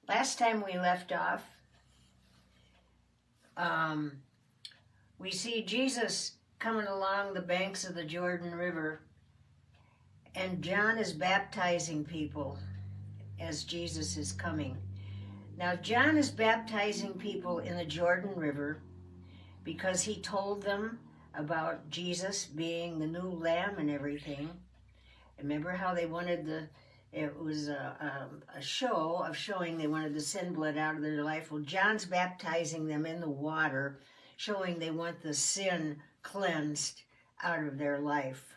Last time we left off, we see Jesus coming along the banks of the Jordan River, and John is baptizing people as Jesus is coming. Now, John is baptizing people in the Jordan River because he told them about Jesus being the new lamb and everything. Remember how they wanted it was a show of showing they wanted the sin blood out of their life. Well, John's baptizing them in the water, showing they want the sin cleansed out of their life.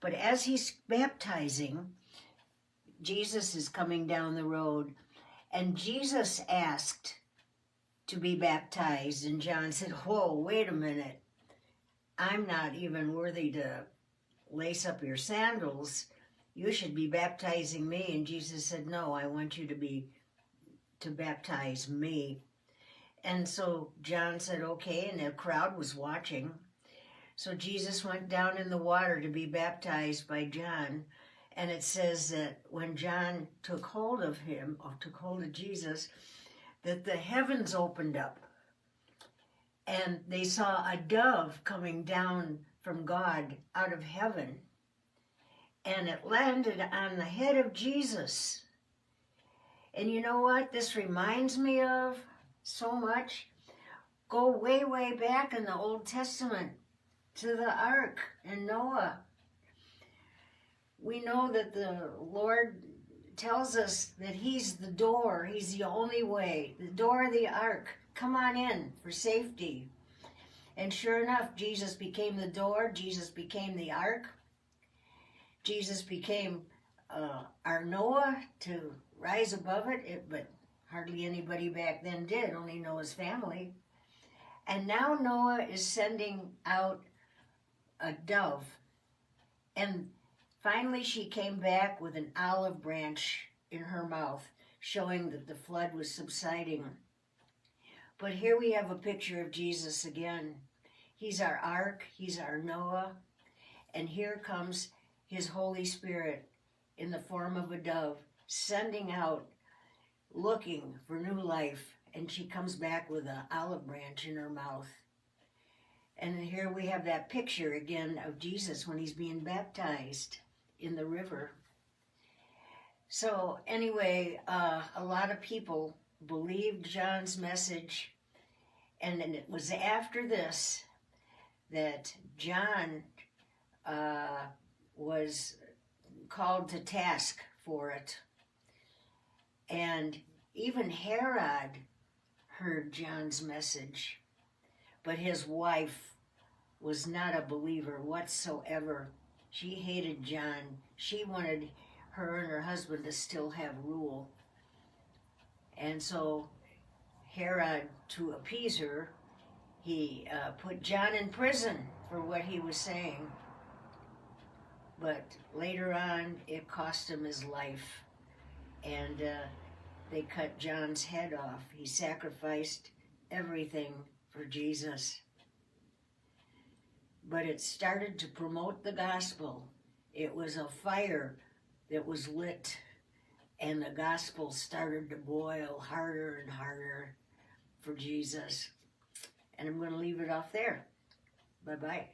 But as he's baptizing, Jesus is coming down the road, and Jesus asked to be baptized, and John said, "Whoa, wait a minute. I'm not even worthy to lace up your sandals. You should be baptizing me." And Jesus said, "No, I want you to baptize me." And so John said, "Okay," and the crowd was watching. So Jesus went down in the water to be baptized by John. And it says that when John took hold of Jesus, that the heavens opened up. And they saw a dove coming down from God out of heaven. And it landed on the head of Jesus. And you know what this reminds me of so much? Go way, way back in the Old Testament to the ark and Noah. We know that the Lord tells us that he's the door. He's the only way, the door of the ark. Come on in for safety. And sure enough, Jesus became the door. Jesus became the ark. Jesus became our Noah to rise above it, but hardly anybody back then did, only Noah's family. And now Noah is sending out a dove. And finally she came back with an olive branch in her mouth, showing that the flood was subsiding. But here we have a picture of Jesus again. He's our ark, he's our Noah, and here comes his Holy Spirit in the form of a dove, sending out, looking for new life, and she comes back with an olive branch in her mouth. And here we have that picture again of Jesus when he's being baptized in the river. So anyway, a lot of people believed John's message, and then it was after this that John was called to task for it. And even Herod heard John's message, but his wife was not a believer whatsoever. She hated John. She wanted her and her husband to still have rule. And so Herod, to appease her, he put John in prison for what he was saying. But later on, it cost him his life. And they cut John's head off. He sacrificed everything for Jesus. But it started to promote the gospel. It was a fire that was lit, and the gospel started to boil harder and harder for Jesus. And I'm going to leave it off there. Bye-bye.